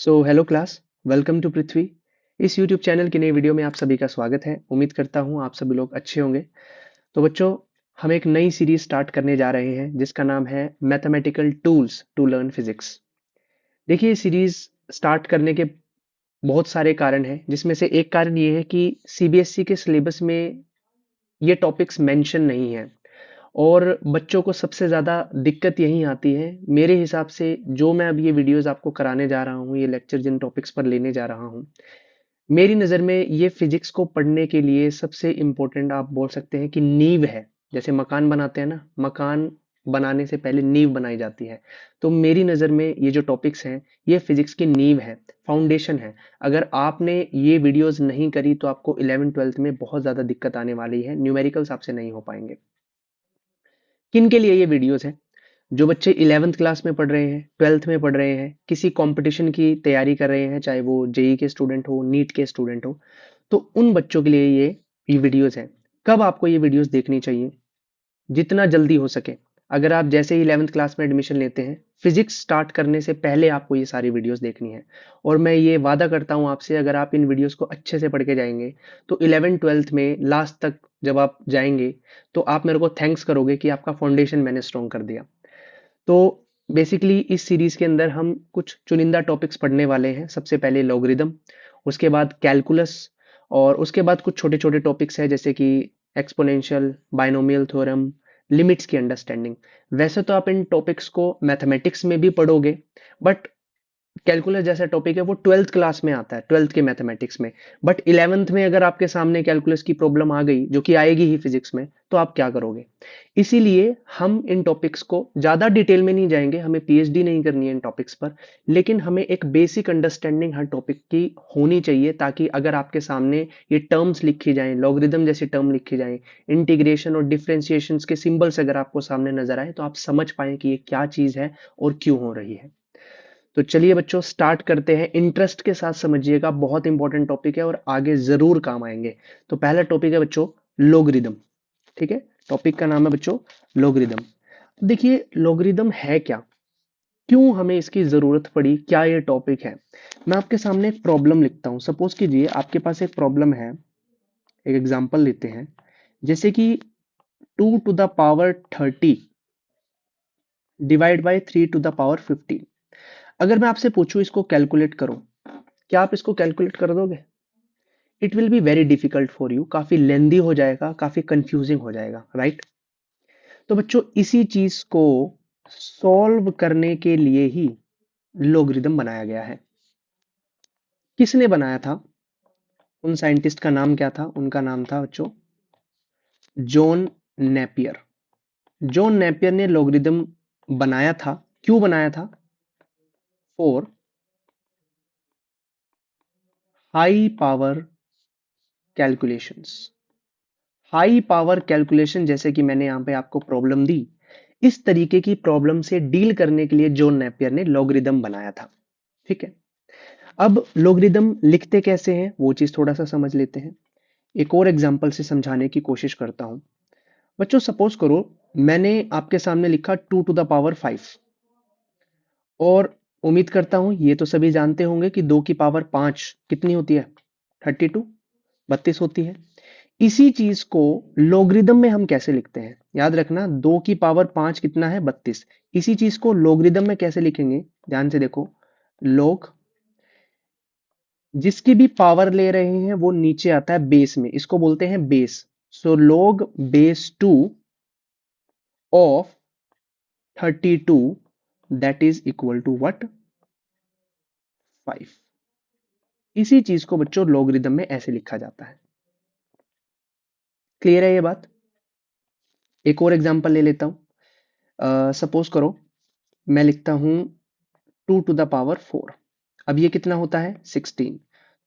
Hello class. Welcome to पृथ्वी। इस YouTube channel की नई वीडियो में आप सभी का स्वागत है। उम्मीद करता हूँ आप सभी लोग अच्छे होंगे। तो बच्चों, हम एक नई सीरीज स्टार्ट करने जा रहे हैं जिसका नाम है mathematical tools to learn physics. देखिए, ये सीरीज स्टार्ट करने के बहुत सारे कारण हैं, जिसमें से एक कारण ये है कि सीबीएसई के सिलेबस में ये टॉपिक्स मेंशन नहीं है और बच्चों को सबसे ज़्यादा दिक्कत यही आती है। मेरे हिसाब से जो मैं अब ये वीडियोस आपको कराने जा रहा हूँ, ये लेक्चर जिन टॉपिक्स पर लेने जा रहा हूँ, मेरी नज़र में ये फिजिक्स को पढ़ने के लिए सबसे इम्पोर्टेंट आप बोल सकते हैं कि नींव है। जैसे मकान बनाते हैं ना, मकान बनाने से पहले नींव बनाई जाती है। तो मेरी नज़र में ये जो टॉपिक्स हैं, ये फिजिक्स की नींव है, फाउंडेशन है। अगर आपने ये वीडियोस नहीं करी तो आपको 11th-12th में बहुत ज़्यादा दिक्कत आने वाली है, न्यूमेरिकल्स आपसे नहीं हो पाएंगे। किन के लिए ये वीडियोस हैं? जो बच्चे 11th क्लास में पढ़ रहे हैं, 12th में पढ़ रहे हैं, किसी कंपटीशन की तैयारी कर रहे हैं, चाहे वो जेई के स्टूडेंट हो, नीट के स्टूडेंट हो, तो उन बच्चों के लिए ये वीडियोस हैं। कब आपको ये वीडियोस देखनी चाहिए? जितना जल्दी हो सके। अगर आप जैसे ही 11th क्लास में एडमिशन लेते हैं, फिजिक्स स्टार्ट करने से पहले आपको ये सारी वीडियोस देखनी है। और मैं ये वादा करता हूँ आपसे, अगर आप इन वीडियोस को अच्छे से पढ़ के जाएंगे तो 11th-12th में लास्ट तक जब आप जाएंगे तो आप मेरे को थैंक्स करोगे कि आपका फाउंडेशन मैंने स्ट्रॉन्ग कर दिया। तो बेसिकली इस सीरीज के अंदर हम कुछ चुनिंदा टॉपिक्स पढ़ने वाले हैं। सबसे पहले लॉगरिदम, उसके बाद कैलकुलस, और उसके बाद कुछ छोटे छोटे टॉपिक्स हैं जैसे कि एक्सपोनेंशियल, बाइनोमियल थ्योरम, लिमिट्स की अंडरस्टैंडिंग। वैसे तो आप इन टॉपिक्स को मैथमेटिक्स में भी पढ़ोगे, बट कैलकुलस जैसा टॉपिक है वो 12th क्लास में आता है, 12th के मैथमेटिक्स में। बट 11th में अगर आपके सामने कैलकुलस की प्रॉब्लम आ गई, जो कि आएगी ही फिजिक्स में, तो आप क्या करोगे? इसीलिए हम इन टॉपिक्स को ज़्यादा डिटेल में नहीं जाएंगे, हमें पीएचडी नहीं करनी है इन टॉपिक्स पर, लेकिन हमें एक बेसिक अंडरस्टैंडिंग हर टॉपिक की होनी चाहिए, ताकि अगर आपके सामने ये टर्म्स लिखी जाएं, लॉगरिदम जैसी टर्म लिखी जाएं, इंटीग्रेशन और डिफरेंशिएशन के सिंबल्स अगर आपको सामने नजर आए, तो आप समझ पाएं कि ये क्या चीज़ है और क्यों हो रही है। तो चलिए बच्चों, स्टार्ट करते हैं। इंटरेस्ट के साथ समझिएगा, बहुत इंपॉर्टेंट टॉपिक है और आगे जरूर काम आएंगे। तो पहला टॉपिक है बच्चों लोगरिदम। ठीक है, टॉपिक का नाम है बच्चों लोगरिदम। देखिए, लोगरिदम है क्या, क्यों हमें इसकी जरूरत पड़ी, क्या ये टॉपिक है? मैं आपके सामने एक प्रॉब्लम लिखता हूं। सपोज कीजिए आपके पास एक प्रॉब्लम है, एक एग्जांपल लेते हैं, जैसे कि 2 to the power 30 divide by 3 to the power 15। अगर मैं आपसे पूछूं इसको कैलकुलेट करो, क्या आप इसको कैलकुलेट कर दोगे? It will be very difficult for you, काफी लेंदी हो जाएगा, काफी कंफ्यूजिंग हो जाएगा, राइट? तो बच्चों, इसी चीज को सॉल्व करने के लिए ही लोगरिदम बनाया गया है। किसने बनाया था? उन साइंटिस्ट का नाम क्या था? उनका नाम था बच्चों जॉन नेपियर। जॉन नेपियर ने लोगरिदम बनाया था। क्यों बनाया था? For high power calculations. High power calculation, जैसे कि मैंने यहाँ पे आपको प्रॉब्लम दी, इस तरीके की प्रॉब्लम से डील करने के लिए जॉन नेपियर ने लॉगरिदम बनाया था। ठीक है, अब लॉगरिदम लिखते कैसे हैं वो चीज थोड़ा सा समझ लेते हैं। एक और एग्जांपल से समझाने की कोशिश करता हूं। बच्चों, सपोज करो मैंने आपके सामने लिखा 2 to the power 5, और उम्मीद करता हूं ये तो सभी जानते होंगे कि 2 की पावर 5 कितनी होती है? 32, 32 होती है। इसी चीज को लोगरिदम में हम कैसे लिखते हैं? याद रखना, 2 की पावर 5 कितना है? 32। इसी चीज को लोगरिदम में कैसे लिखेंगे? ध्यान से देखो, लोग, जिसकी भी पावर ले रहे हैं वो नीचे आता है बेस में, इसको बोलते हैं base. So log base 2 of 32, that is equal to what? 5। इसी चीज को बच्चों लोगरिदम में ऐसे लिखा जाता है। क्लियर है ये बात? एक और एग्जांपल ले लेता हूं। सपोज करो मैं लिखता हूं 2 to the power 4। अब ये कितना होता है? 16।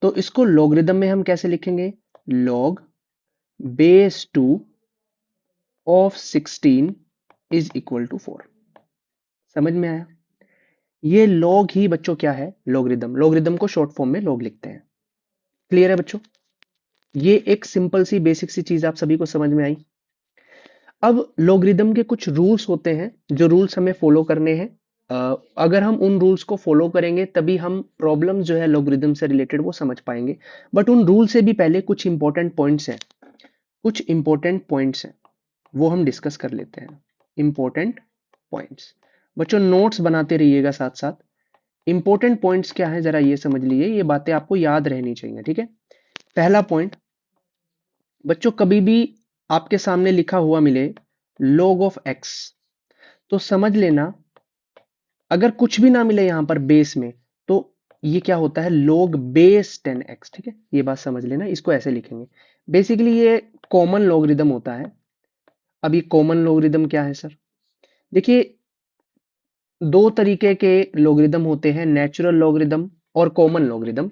तो इसको लॉगरिदम में हम कैसे लिखेंगे? Log base 2 of 16 is equal to 4। समझ में आया? ये लॉग ही बच्चों क्या है? लॉगरिदम। लॉगरिदम को शॉर्ट फॉर्म में लॉग लिखते हैं। क्लियर है बच्चों? ये एक सिंपल सी बेसिक सी चीज आप सभी को समझ में आई। अब लॉगरिदम के कुछ रूल्स होते हैं, जो रूल्स हमें फॉलो करने हैं। अगर हम उन रूल्स को फॉलो करेंगे तभी हम प्रॉब्लम जो है लॉगरिदम से रिलेटेड वो समझ पाएंगे। बट उन रूल से भी पहले कुछ इंपॉर्टेंट पॉइंट्स हैं, कुछ इंपॉर्टेंट पॉइंट्स हैं, वो हम डिस्कस कर लेते हैं। इंपॉर्टेंट पॉइंट्स, बच्चों नोट्स बनाते रहिएगा साथ साथ। इंपॉर्टेंट पॉइंट्स क्या है जरा ये समझ लीजिए, ये बातें आपको याद रहनी चाहिए, ठीक है। पहला पॉइंट बच्चों, कभी भी आपके सामने लिखा हुआ मिले log ऑफ x, तो समझ लेना अगर कुछ भी ना मिले यहां पर बेस में, तो ये क्या होता है, log बेस 10x, ठीक है। ये बात समझ लेना, इसको ऐसे लिखेंगे। बेसिकली ये कॉमन लॉगरिदम होता है। अब ये कॉमन लॉगरिदम क्या है सर? देखिए, दो तरीके के लॉगरिदम होते हैं, नेचुरल लॉगरिदम और कॉमन लॉगरिदम।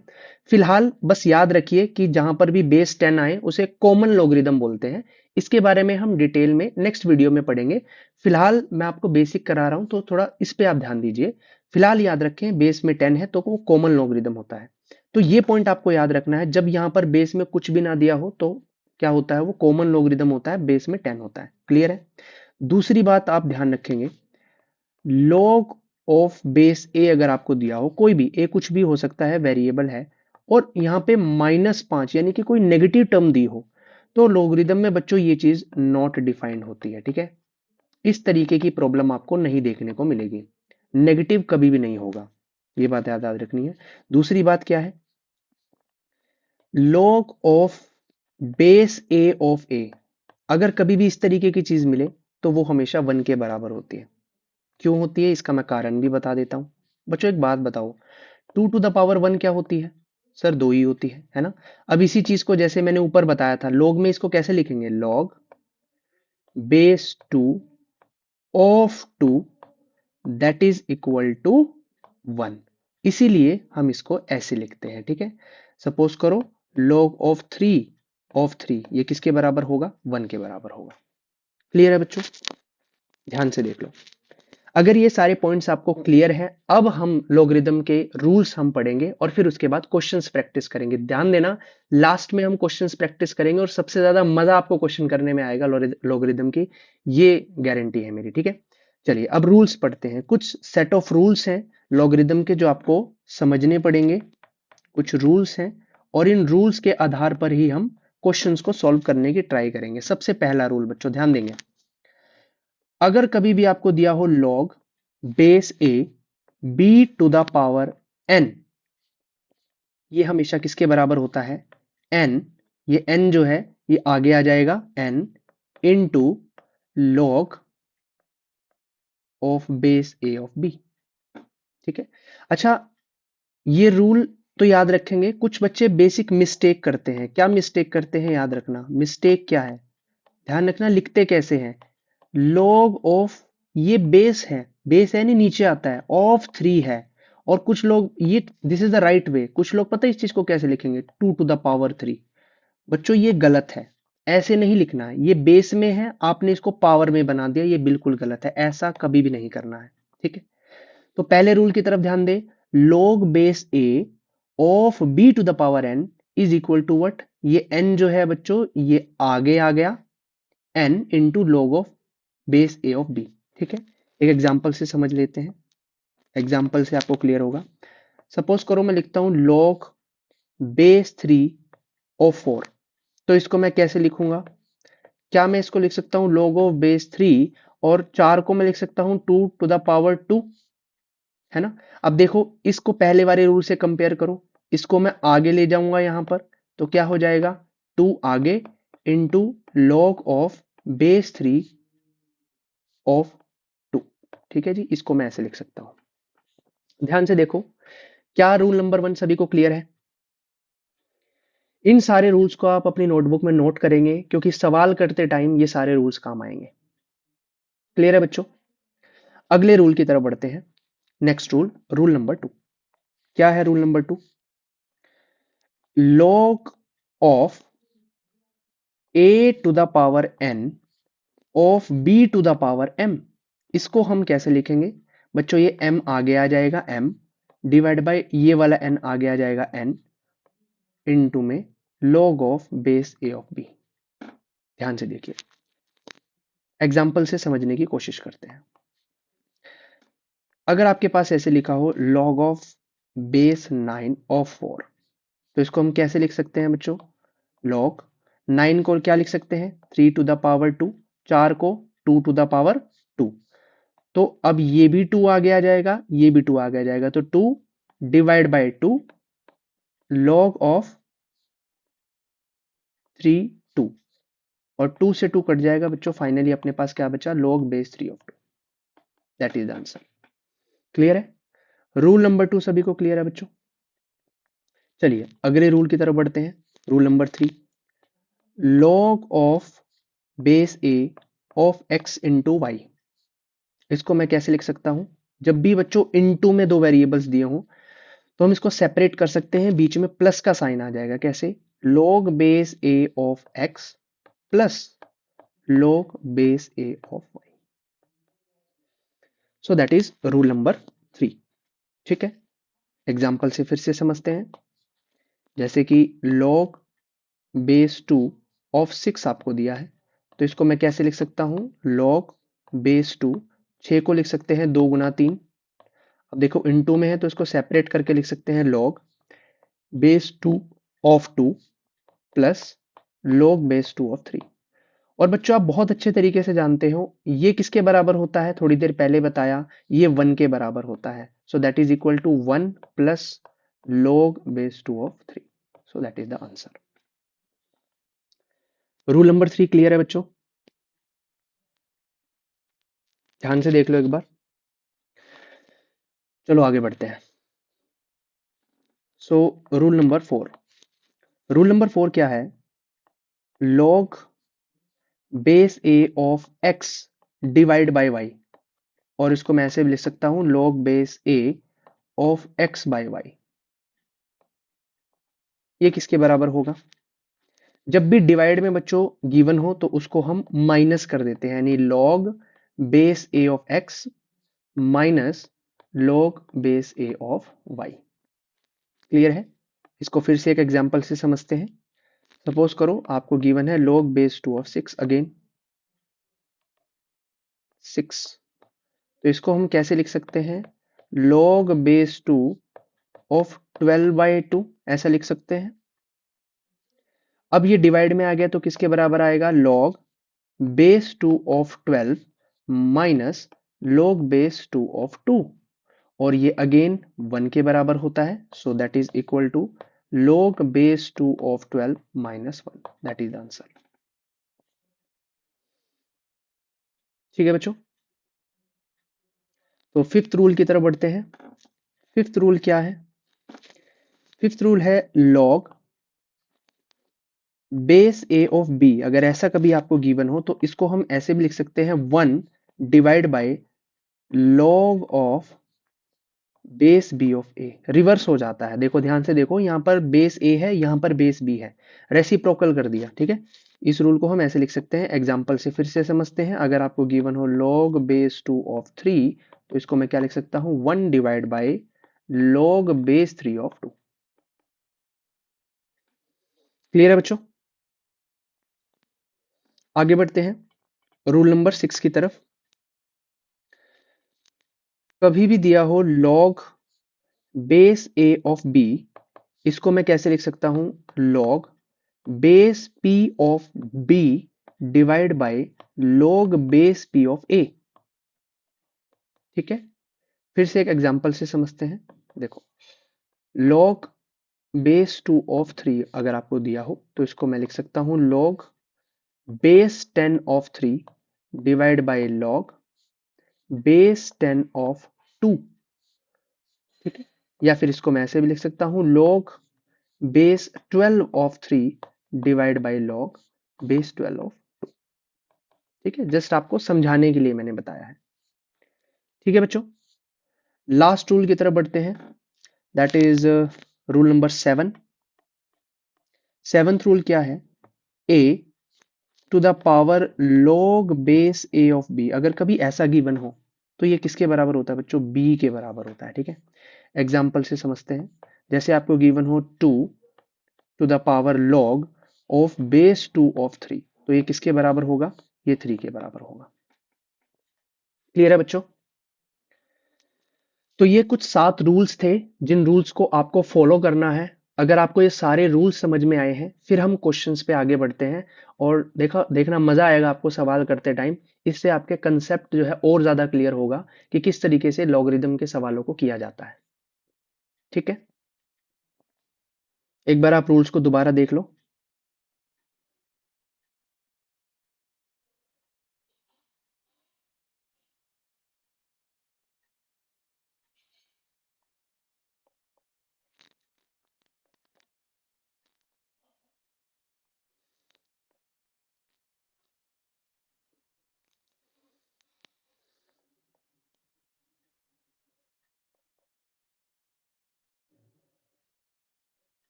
फिलहाल बस याद रखिए कि जहां पर भी बेस 10 आए उसे कॉमन लॉगरिदम बोलते हैं। इसके बारे में हम डिटेल में नेक्स्ट वीडियो में पढ़ेंगे। फिलहाल मैं आपको बेसिक करा रहा हूं तो थोड़ा इस पे आप ध्यान दीजिए। फिलहाल याद रखें बेस में 10 है तो वो कॉमन लॉगरिदम होता है। तो ये पॉइंट आपको याद रखना है, जब यहाँ पर बेस में कुछ भी ना दिया हो तो क्या होता है, वो कॉमन लॉगरिदम होता है, बेस में 10 होता है। क्लियर है? दूसरी बात आप ध्यान रखेंगे, log ऑफ बेस ए अगर आपको दिया हो, कोई भी ए कुछ भी हो सकता है, वेरिएबल है, और यहाँ पे -5 यानी कि कोई नेगेटिव टर्म दी हो, तो लोगरिदम में बच्चों ये चीज नॉट डिफाइंड होती है, ठीक है। इस तरीके की प्रॉब्लम आपको नहीं देखने को मिलेगी, नेगेटिव कभी भी नहीं होगा, ये बात याद याद रखनी है। दूसरी बात क्या है, log of base A of A, अगर कभी भी इस तरीके की चीज मिले तो वो हमेशा 1 के बराबर होती है। क्यों होती है इसका मैं कारण भी बता देता हूं। बच्चों एक बात बताओ, 2 टू द पावर 1 क्या होती है? सर 2 ही होती है ना। अब इसी चीज को जैसे मैंने ऊपर बताया था, लॉग में इसको कैसे लिखेंगे, log base 2 of 2 that is equal to 1। इसीलिए हम इसको ऐसे लिखते हैं, ठीक है। सपोज करो log ऑफ 3 ये किसके बराबर होगा, 1 के बराबर होगा। क्लियर है बच्चों? ध्यान से देख लो। अगर ये सारे पॉइंट्स आपको क्लियर है, अब हम लॉगरिदम के रूल्स हम पढ़ेंगे और फिर उसके बाद क्वेश्चंस प्रैक्टिस करेंगे। ध्यान देना, लास्ट में हम क्वेश्चंस प्रैक्टिस करेंगे और सबसे ज्यादा मजा आपको क्वेश्चन करने में आएगा लॉगरिदम की, ये गारंटी है मेरी, ठीक है। चलिए अब रूल्स पढ़ते हैं। कुछ सेट ऑफ रूल्स हैं लॉगरिदम के जो आपको समझने पड़ेंगे, कुछ रूल्स हैं, और इन रूल्स के आधार पर ही हम क्वेश्चंस को सॉल्व करने की ट्राई करेंगे। सबसे पहला रूल बच्चों ध्यान देंगे, अगर कभी भी आपको दिया हो log base A B to the power N, ये हमेशा किसके बराबर होता है, n। ये n जो है ये आगे आ जाएगा n into log of base A of B, ठीक है। अच्छा, ये रूल तो याद रखेंगे। कुछ बच्चे बेसिक मिस्टेक करते हैं। क्या मिस्टेक करते हैं याद रखना, मिस्टेक क्या है, ध्यान रखना लिखते कैसे हैं। log ऑफ, ये बेस है, बेस है नहीं नीचे आता है, ऑफ 3 है, और कुछ लोग ये this is the right way, कुछ लोग पता है इस चीज को कैसे लिखेंगे, 2 टू द पावर 3। बच्चों ये गलत है, ऐसे नहीं लिखना है। ये बेस में है, आपने इसको पावर में बना दिया, ये बिल्कुल गलत है, ऐसा कभी भी नहीं करना है, ठीक है। तो पहले रूल की तरफ ध्यान दे, log base A of B to the power N is equal to what, ये n जो है बच्चों ये आगे आ गया n into log of base A of B, ठीक है। एक एग्जाम्पल से समझ लेते हैं, एग्जाम्पल से आपको क्लियर होगा। सपोज करो मैं लिखता हूं log बेस 3 ऑफ 4, तो इसको मैं कैसे लिखूंगा, क्या मैं इसको लिख सकता हूं log ऑफ बेस 3 और 4 को मैं लिख सकता हूं 2 टू द पावर 2, है ना। अब देखो इसको पहले वाले रूल से कंपेयर करो, इसको मैं आगे ले जाऊंगा यहां पर, तो क्या हो जाएगा 2 आगे into log of base 3 of 2, ठीक है जी। इसको मैं ऐसे लिख सकता हूं। ध्यान से देखो, क्या रूल नंबर 1 सभी को क्लियर है? इन सारे रूल्स को आप अपनी नोटबुक में नोट करेंगे क्योंकि सवाल करते टाइम ये सारे रूल्स काम आएंगे। क्लियर है बच्चों? अगले रूल की तरफ बढ़ते हैं। Next rule, rule number 2। क्या है rule number 2? log of a to the power n of b to the power m, इसको हम कैसे लिखेंगे बच्चों, ये m आगे आ जाएगा m डिवाइड बाय ये वाला n आगे आ जाएगा n इनटू में log of base a of b। ध्यान से देखिए, एग्जाम्पल से समझने की कोशिश करते हैं। अगर आपके पास ऐसे लिखा हो log ऑफ बेस 9 ऑफ 4, तो इसको हम कैसे लिख सकते हैं बच्चों? log 9 को क्या लिख सकते हैं? 3 टू द पावर 2, 4 को 2 टू द पावर 2। तो अब ये भी 2 आगे आ जाएगा, ये भी 2 आगे आ जाएगा, तो 2 डिवाइड बाय 2 log ऑफ 3 2, और 2 से 2 कट जाएगा बच्चों, फाइनली अपने पास क्या बचा? log base 3 of 2। That is the answer. Clear है? रूल नंबर 2 सभी को क्लियर है बच्चों? चलिए अगले रूल की तरफ बढ़ते हैं। Rule number 3, log of base a of x into Y. इसको मैं कैसे लिख सकता हूं? जब भी बच्चों इनटू में दो वेरिएबल्स दिए हों, तो हम इसको सेपरेट कर सकते हैं, बीच में प्लस का साइन आ जाएगा। कैसे? log base a of x plus log base a of y। So that is rule number 3। ठीक है, एग्जाम्पल से फिर से समझते हैं। जैसे कि log बेस 2 ऑफ 6 आपको दिया है, तो इसको मैं कैसे लिख सकता हूं? log बेस 2, 6 को लिख सकते हैं 2 गुना 3। अब देखो इनटू में है तो इसको सेपरेट करके लिख सकते हैं log base 2 of 2 plus log base 2 of 3। और बच्चों आप बहुत अच्छे तरीके से जानते हो ये किसके बराबर होता है? थोड़ी देर पहले बताया, ये 1 के बराबर होता है। So that is equal to 1 plus log base 2 of 3। So that is the answer. Rule number 3 clear है बच्चों? ध्यान से देख लो एक बार। चलो आगे बढ़ते हैं। So rule number 4, rule number 4 क्या है? log base a of x divide by y, और इसको मैं ऐसे भी लिख सकता हूं log base a of x by y। ये किसके बराबर होगा? जब भी डिवाइड में बच्चों गिवन हो तो उसको हम माइनस कर देते हैं, यानी log base a of x minus log base a of y। Clear है? इसको फिर से एक एग्जांपल से समझते हैं। सपोज करो आपको गिवन है log बेस 2 ऑफ 6, अगेन 6, तो इसको हम कैसे लिख सकते हैं? log बेस 2 ऑफ 12 बाई 2, ऐसा लिख सकते हैं। अब ये डिवाइड में आ गया तो किसके बराबर आएगा? log base 2 of 12 minus log base 2 of 2, और ये अगेन 1 के बराबर होता है। So that is equal to log base 2 of 12 minus 1। That is the answer. ठीक है बच्चों, तो फिफ्थ रूल की तरफ बढ़ते हैं। फिफ्थ रूल क्या है? फिफ्थ रूल है log base a of b। अगर ऐसा कभी आपको गिवन हो तो इसको हम ऐसे भी लिख सकते हैं 1 divide by log of base b of a। Reverse हो जाता है, देखो ध्यान से देखो, यहाँ पर बेस a है, यहाँ पर बेस b है, रेसिप्रोकल कर दिया। ठीक है, इस रूल को हम ऐसे लिख सकते हैं। एग्जाम्पल से फिर से समझते हैं। अगर आपको गिवन हो log बेस 2 ऑफ 3, तो इसको मैं क्या लिख सकता हूँ? 1 divide by log base 3 of 2। Clear है बच्चों? आगे बढ़ते हैं रूल नंबर 6 की तरफ। कभी भी दिया हो log base a of b, इसको मैं कैसे लिख सकता हूं? log base p of b divide by log base p of a। ठीक है, फिर से एक एग्जांपल से समझते हैं। देखो log बेस 2 ऑफ 3 अगर आपको दिया हो तो इसको मैं लिख सकता हूं log base 10 of 3 divide by log base 10 of 2। ठीक है, या फिर इसको मैं ऐसे भी लिख सकता हूं log base 12 of 3 divide by log base 12 of 2। ठीक है, जस्ट आपको समझाने के लिए मैंने बताया है। ठीक है बच्चों, लास्ट रूल की तरफ बढ़ते हैं। That is rule number 7। Seventh rule क्या है? a to the power log base a of b। अगर कभी ऐसा गिवन हो तो ये किसके बराबर होता है बच्चों? b के बराबर होता है। ठीक है, एग्जाम्पल से समझते हैं। जैसे आपको गिवन हो 2 to the power log of base 2 of 3, तो ये किसके बराबर होगा? ये 3 के बराबर होगा। क्लियर है बच्चों? तो ये कुछ 7 रूल्स थे जिन रूल्स को आपको फॉलो करना है। अगर आपको ये सारे रूल्स समझ में आए हैं फिर हम क्वेश्चंस पे आगे बढ़ते हैं। और देखना मजा आएगा आपको सवाल करते टाइम। इससे आपके कंसेप्ट जो है और ज्यादा क्लियर होगा कि किस तरीके से लॉगरिदम के सवालों को किया जाता है। ठीक है, एक बार आप रूल्स को दोबारा देख लो।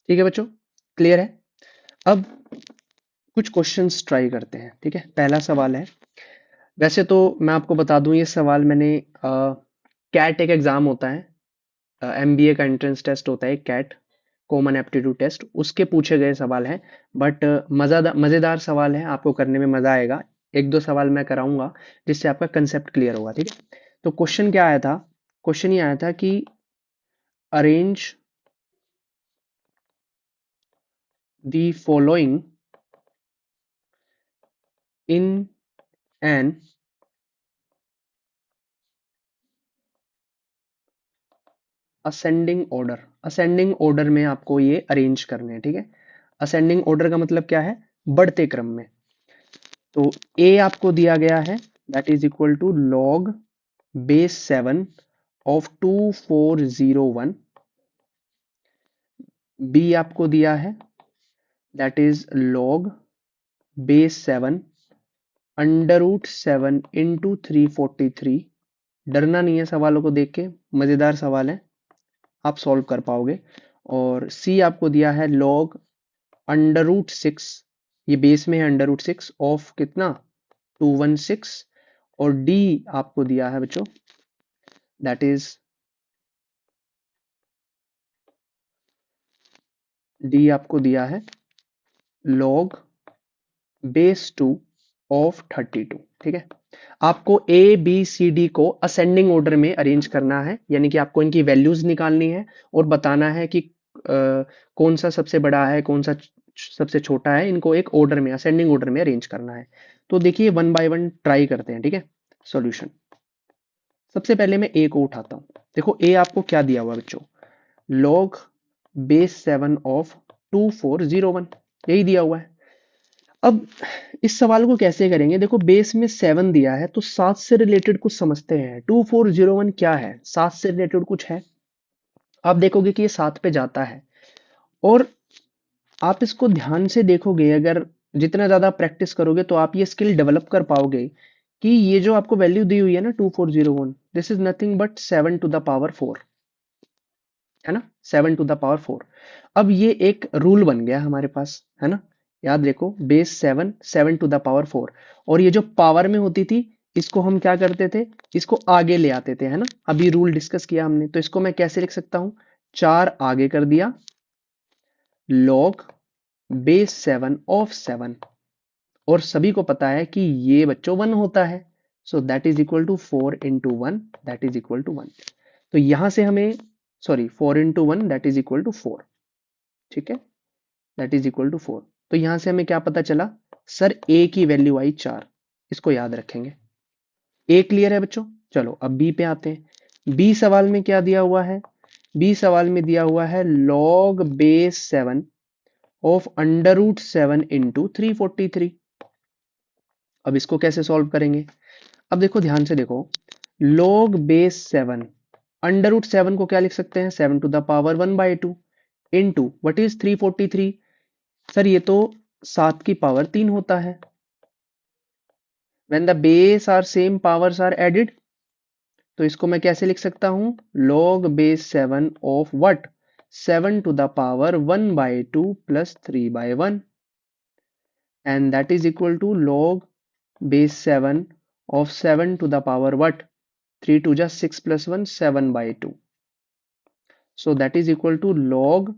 ठीक है बच्चों, क्लियर है। अब कुछ क्वेश्चंस ट्राई करते हैं। ठीक है, पहला सवाल है, वैसे तो मैं आपको बता दूं ये सवाल मैंने कैट एक एग्जाम होता है, एमबीए का एंट्रेंस टेस्ट होता है कैट, कॉमन एप्टीट्यूड टेस्ट, उसके पूछे गए सवाल हैं। बट मजेदार सवाल है, आपको करने में मजा आएगा। एक दो सवाल मैं कराऊंगा जिससे आपका कंसेप्ट क्लियर होगा। ठीक है, तो क्वेश्चन क्या आया था? क्वेश्चन ये आया था कि arrange the following in an ascending order. Ascending order में आपको ये अरेंज करने हैं। ठीक है, असेंडिंग ऑर्डर का मतलब क्या है? बढ़ते क्रम में। तो ए आपको दिया गया है, that is equal to log base 7 of 2401। B आपको दिया है, that is log base 7 under root 7 into 343। डरना नहीं है सवालों को देख के, मजेदार सवाल है, आप सॉल्व कर पाओगे। और सी आपको दिया है लॉग अंडर रूट 6, ये बेस में है अंडर रूट 6 ऑफ कितना, 216। और डी आपको दिया है बच्चों, दैट इज डी आपको दिया है log बेस 2 ऑफ 32। ठीक है, आपको ए बी सी डी को असेंडिंग ऑर्डर में अरेंज करना है, यानी कि आपको इनकी वैल्यूज निकालनी है और बताना है कि कौन सा सबसे बड़ा है, कौन सा सबसे छोटा है। इनको एक ऑर्डर में, असेंडिंग ऑर्डर में अरेंज करना है। तो देखिए वन बाय वन ट्राई करते हैं। ठीक है, सॉल्यूशन। सबसे पहले मैं ए को उठाता हूँ। देखो ए आपको क्या दिया हुआ बच्चों, log बेस 7 ऑफ 2401, यही दिया हुआ है। अब इस सवाल को कैसे करेंगे? देखो बेस में 7 दिया है तो 7 से रिलेटेड कुछ समझते हैं। 2401 क्या है? 7 से रिलेटेड कुछ है। आप देखोगे कि ये 7 पे जाता है, और आप इसको ध्यान से देखोगे, अगर जितना ज्यादा प्रैक्टिस करोगे तो आप ये स्किल डेवलप कर पाओगे कि ये जो आपको वैल्यू दी हुई है ना 2401, this is nothing but 7 to the power 4, है ना, 7 टू द पावर 4। अब ये एक रूल बन गया हमारे पास, है ना। याद देखो, बेस 7, 7 टू द पावर 4, और ये जो पावर में होती थी इसको हम क्या करते थे, इसको आगे ले आते थे, है ना। अभी रूल डिस्कस किया हमने, तो इसको मैं कैसे लिख सकता हूं, 4 आगे कर दिया, log बेस 7 ऑफ 7, और सभी को पता है कि ये बच्चों 1 होता है, so that is equal to 4 into 1, that is equal to 1। तो यहां से हमें, sorry, 4 into 1 that is equal to 4। ठीक है, दैट इज इक्वल टू 4। तो यहां से हमें क्या पता चला, सर ए की वैल्यू आई 4, इसको याद रखेंगे। ए क्लियर है बच्चों। चलो अब बी पे आते हैं। बी सवाल में क्या दिया हुआ है? बी सवाल में दिया हुआ है log base 7 of under root 7 into 343। अब इसको कैसे सॉल्व करेंगे? अब देखो ध्यान से देखो, log बेस 7, अंडर रूट 7 को क्या लिख सकते हैं, 7 to the power 1/2 into what is 343। Sir ये तो 7 की पावर 3 होता है। When the base are same powers are added, तो इसको मैं कैसे लिख सकता हूं, log base 7 of what, 7 to the power 1/2 plus 3/1, and that is equal to log base 7 of 7 to the power what, 3 2 just 6 plus 1 7/2, so that is equal to log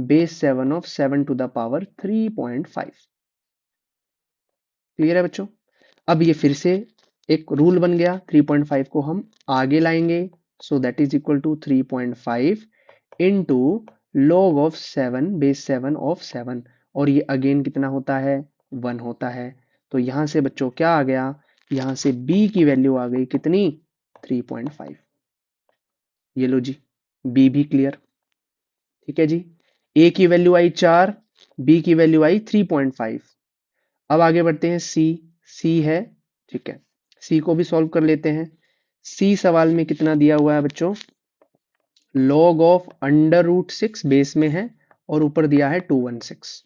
base 7 of 7 to the power 3.5। Clear है बच्चों? अब ये फिर से एक rule बन गया, 3.5 को हम आगे लाएंगे, so that is equal to 3.5 into log of 7 base 7 of 7, और ये अगेन कितना होता है, 1 होता है। तो यहां से बच्चों क्या आ गया, यहां से b की वैल्यू आ गई कितनी, 3.5। ये लो जी, b भी क्लियर। ठीक है जी, a की वैल्यू आई 4, b की वैल्यू आई 3.5। अब आगे बढ़ते हैं, c है, ठीक है, c को भी सॉल्व कर लेते हैं। c सवाल में कितना दिया हुआ है बच्चों, log of under root 6 base में है और ऊपर दिया है 216।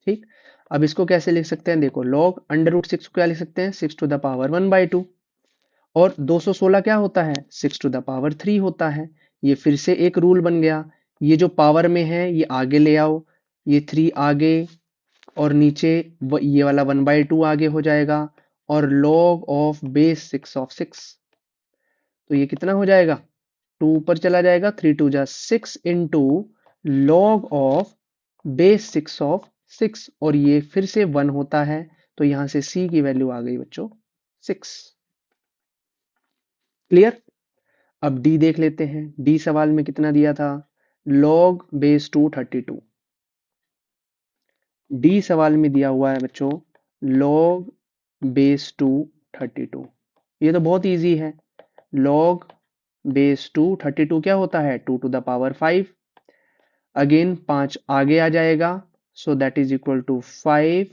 ठीक, अब इसको कैसे लिख सकते हैं, देखो log अंडर रूट 6 को क्या लिख सकते हैं, 6⁻1/2, और 216 क्या होता है, 6⁻3 होता है। ये फिर से एक रूल बन गया, ये जो पावर में है ये आगे ले आओ, ये 3 आगे, और नीचे ये वाला 1/2 आगे हो जाएगा, और log ऑफ बेस 6 ऑफ 6, तो ये कितना हो जाएगा, 2 ऊपर चला जाएगा, 3 2 6 into log of base 6 of 6, और ये फिर से 1 होता है, तो यहां से c की वैल्यू आ गई बच्चों 6। क्लियर। अब d देख लेते हैं, d सवाल में कितना दिया था, log बेस 232। d सवाल में दिया हुआ है बच्चों log बेस 232। ये तो बहुत इजी है, log बेस 232 क्या होता है, 2⁵। अगेन 5 आगे आ जाएगा, so that is equal to 5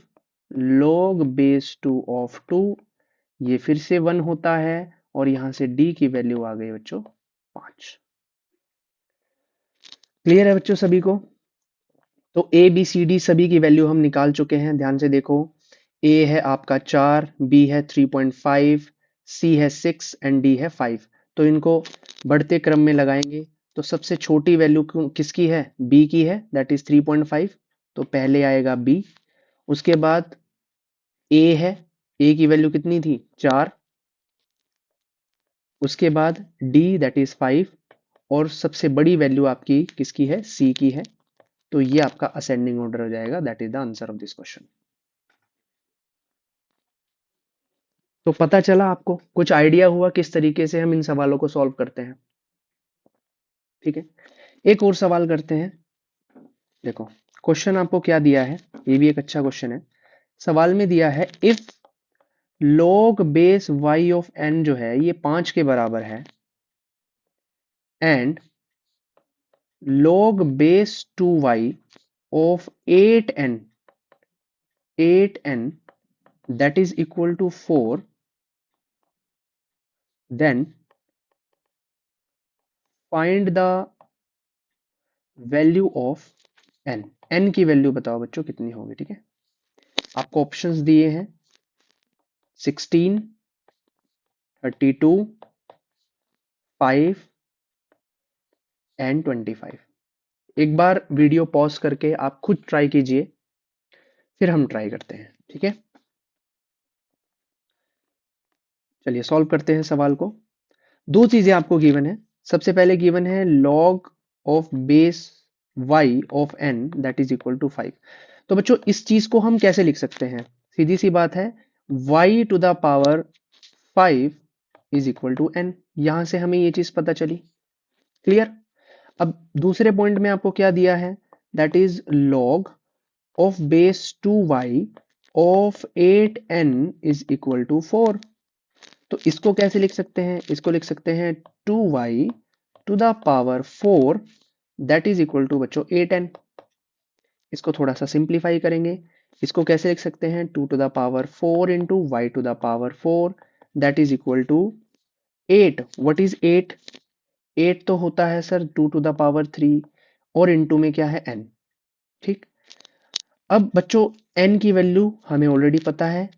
log base 2 of 2, ये फिर से 1 होता है, और यहां से d की वैल्यू आ गई बच्चों 5। क्लियर है बच्चों सभी को। तो a b c d सभी की वैल्यू हम निकाल चुके हैं, ध्यान से देखो, a है आपका 4, b है 3.5, c है 6 एंड d है 5। तो इनको बढ़ते क्रम में लगाएंगे, तो सबसे छोटी वैल्यू किसकी है, b की है, दैट इज 3.5, तो पहले आएगा b। उसके बाद a है, a की वैल्यू कितनी थी, 4, उसके बाद d दैट इज 5, और सबसे बड़ी वैल्यू आपकी किसकी है, c की है। तो ये आपका असेंडिंग ऑर्डर हो जाएगा, that is the answer of this question. तो पता चला आपको, कुछ आइडिया हुआ किस तरीके से हम इन सवालों को सॉल्व करते हैं। ठीक है, एक और सवाल करते हैं। देखो क्वेश्चन आपको क्या दिया है, ये भी एक अच्छा क्वेश्चन है। सवाल में दिया है if log base y of n जो है ये 5 के बराबर है, and log base 2y of 8n that is equal to 4, then find the value of n की वैल्यू बताओ बच्चों कितनी होगी। ठीक है, आपको ऑप्शंस दिए हैं 16, 32, 5 एंड 25। एक बार वीडियो पॉज करके आप खुद ट्राई कीजिए, फिर हम ट्राई करते हैं। ठीक है, चलिए सॉल्व करते हैं सवाल को। दो चीजें आपको गिवन है, सबसे पहले गिवन है log of base y of n that is equal to 5। तो बच्चों इस चीज को हम कैसे लिख सकते हैं, सीधी सी बात है, y to the power 5 is equal to n, यहां से हमें ये चीज पता चली। क्लियर। अब दूसरे पॉइंट में आपको क्या दिया है, that is log of base 2y of 8n is equal to 4। तो इसको कैसे लिख सकते हैं, इसको लिख सकते हैं 2y to the power 4 that is equal to बच्चों 8n। इसको थोड़ा सा सिंप्लीफाई करेंगे, इसको कैसे लिख सकते हैं, 2 to the power 4 into Y to the power 4 that is equal to 8। What is 8, 8 तो होता है सर 2 टू द पावर 3, और इंटू में क्या है n। ठीक, अब बच्चों n की वैल्यू हमें ऑलरेडी पता है,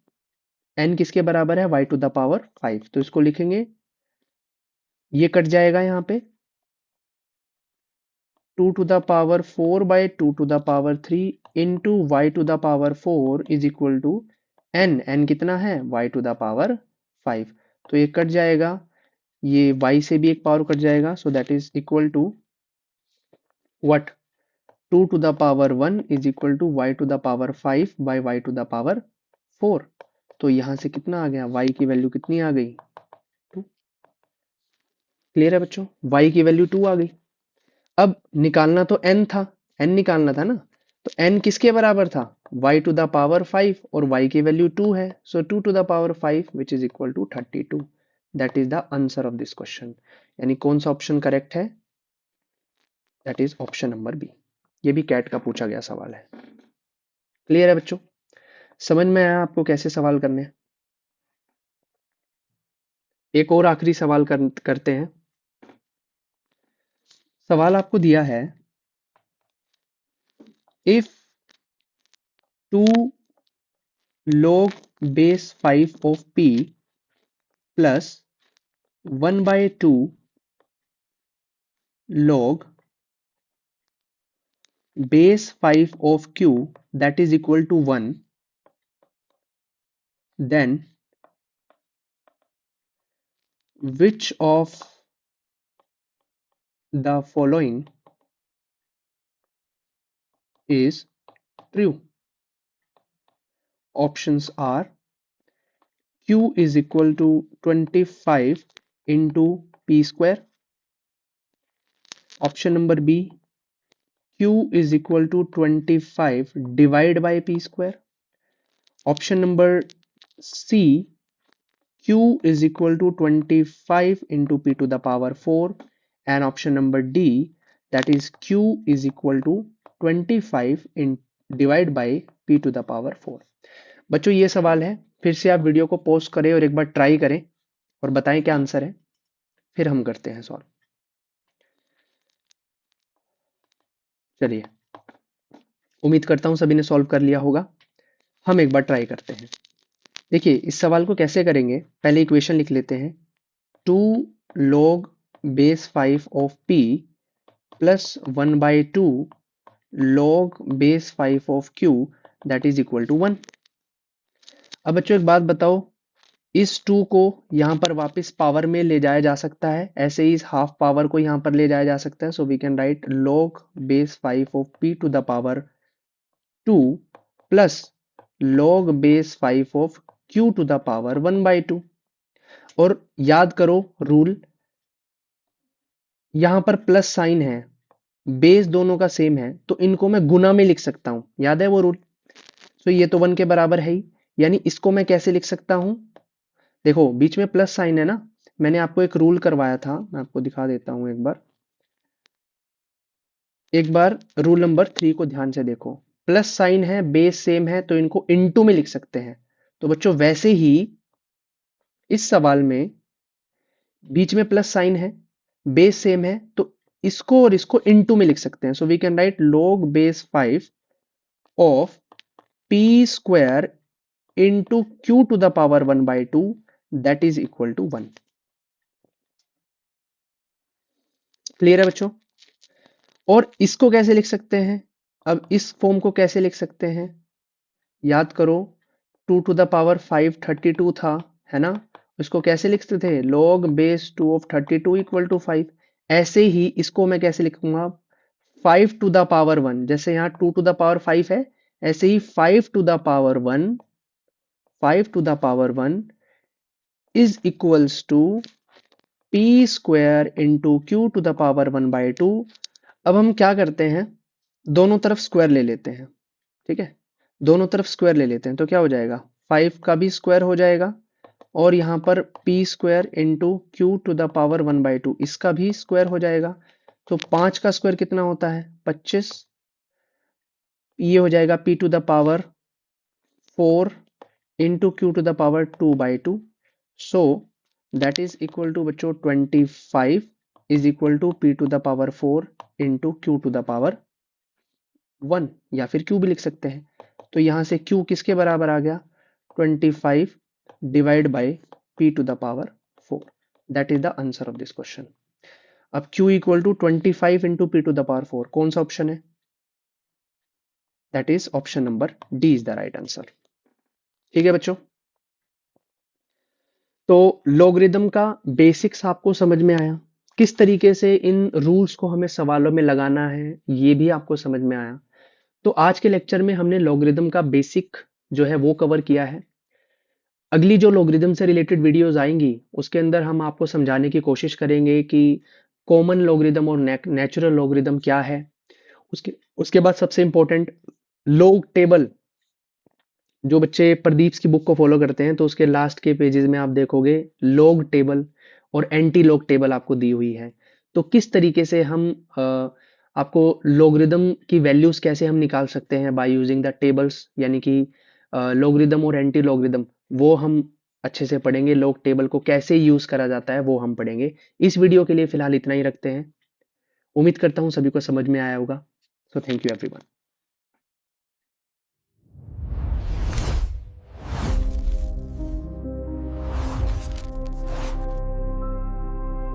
n किसके बराबर है, y टू द पावर 5, तो इसको लिखेंगे, ये कट जाएगा यहाँ पे, 2 to the power 4 by 2 to the power 3 into Y to the power 4 is equal to n कितना है, y टू द पावर 5, तो ये कट जाएगा, ये y से भी एक पावर कट जाएगा, so that is equal to what, 2 to the power 1 is equal to y to the power 5 by y to the power 4। तो यहां से कितना आ गया, y की वैल्यू कितनी आ गई, 2। क्लियर है बच्चों, y की वैल्यू 2 आ गई। अब निकालना तो n था, n निकालना था ना, तो n किसके बराबर था, y टू द पावर 5 और y की वैल्यू 2 है, so 2 to the power 5 which is equal to 32। That is the answer of this question. यानी कौन सा ऑप्शन करेक्ट है, that is option number B. ये भी कैट का पूछा गया सवाल है। क्लियर है बच्चों, समझ में आया आपको कैसे सवाल करने हैं। एक और आखिरी सवाल करते हैं। सवाल आपको दिया है, if 2 log base 5 of p plus 1 by 2 log base 5 of q that is equal to 1, then which of the following is true? Options are q is equal to 25 into p square. Option number B, q is equal to 25 divided by p square. Option number C, q is equal to 25 into p to the power 4. And option number D, that is q is equal to 25 in divide by p to the power 4। बच्चों ये सवाल है, फिर से आप video को pause करें और एक बार ट्राई करें और बताएं क्या आंसर है, फिर हम करते हैं सॉल्व। चलिए, उम्मीद करता हूं सभी ने सॉल्व कर लिया होगा। हम एक बार ट्राई करते हैं। देखिए इस सवाल को कैसे करेंगे, पहले इक्वेशन लिख लेते हैं, 2 log base 5 of p plus 1 by 2 log base 5 of q that is equal to 1। अब बच्चों एक बात बताओ, इस 2 को यहां पर वापस पावर में ले जाया जा सकता है, ऐसे ही इस हाफ पावर को यहां पर ले जाया जा सकता है, so we can write log base 5 of p to the power 2 plus log base 5 of q to the power 1 by 2। और याद करो रूल, यहां पर प्लस साइन है, बेस दोनों का सेम है, तो इनको मैं गुना में लिख सकता हूं, याद है वो रूल। तो ये तो 1 के बराबर है ही, यानी इसको मैं कैसे लिख सकता हूं, देखो बीच में प्लस साइन है ना, मैंने आपको एक रूल करवाया था, मैं आपको दिखा देता हूं एक बार रूल नंबर 3 को ध्यान से देखो। प्लस साइन है, बेस सेम है, तो इनको इनटू में लिख सकते हैं। तो बच्चों वैसे ही इस सवाल में बीच में प्लस साइन है, बेस सेम है, तो इसको और इसको इनटू में लिख सकते हैं। So we can write log base 5 of p square into q to the power 1 by 2 that is equal to 1। Clear है बच्चों, और इसको कैसे लिख सकते हैं, अब इस फॉर्म को कैसे लिख सकते हैं, याद करो 2 टू द पावर 5 32 था, है ना, इसको कैसे लिखते थे, log base 2 of 32 equal to 5। ऐसे ही इसको मैं कैसे लिखूंगा, 5 टू द पावर 1, जैसे यहाँ 2 टू द पावर 5 है, ऐसे ही 5 to the power 1, 5 to the power 1 is equals to p square into Q to the power 1 by 2। अब हम क्या करते हैं, दोनों तरफ स्क्वायर ले लेते हैं, ठीक है, दोनों तरफ स्क्वायर ले लेते हैं, तो क्या हो जाएगा, 5 का भी स्क्वायर हो जाएगा, और यहाँ पर p square into Q to the power 1 by 2 इसका भी स्क्वायर हो जाएगा। तो 5 का स्क्वायर कितना होता है, 25, ये हो जाएगा p to the power 4 into Q to the power 2 by 2। So that is equal to बच्चों 25 is equal to p to the power 4 into Q to the power 1, या फिर q भी लिख सकते हैं। तो यहां से q किसके बराबर आ गया, 25 divide by p to the power 4। That is the answer of this question. अब q equal to 25 into p to the power 4, कौन सा ऑप्शन है, that is option number D is the right answer. ठीक है बच्चों, तो logarithm का basics आपको समझ में आया, किस तरीके से इन रूल्स को हमें सवालों में लगाना है ये भी आपको समझ में आया। तो आज के लेक्चर में हमने लॉगरिदम का बेसिक जो है वो कवर किया है। अगली जो लॉगरिदम से रिलेटेड वीडियोस आएंगी उसके अंदर हम आपको समझाने की कोशिश करेंगे कि कॉमन लॉगरिदम और नेचुरल लॉगरिदम क्या है। उसके उसके बाद सबसे इंपॉर्टेंट लॉग टेबल। जो बच्चे प्रदीप की बुक को फॉलो करते हैं तो उसके लास्ट के पेजेस में आप देखोगे लॉग टेबल और एंटी लॉग टेबल आपको दी हुई है। तो किस तरीके से हम आपको लॉगरिदम की वैल्यूज कैसे हम निकाल सकते हैं बाय यूजिंग द टेबल्स, यानी कि लॉगरिदम और एंटी लॉगरिदम वो हम अच्छे से पढ़ेंगे। लॉग टेबल को कैसे यूज करा जाता है वो हम पढ़ेंगे। इस वीडियो के लिए फिलहाल इतना ही रखते हैं। उम्मीद करता हूँ सभी को समझ में आया होगा। So thank you everyone.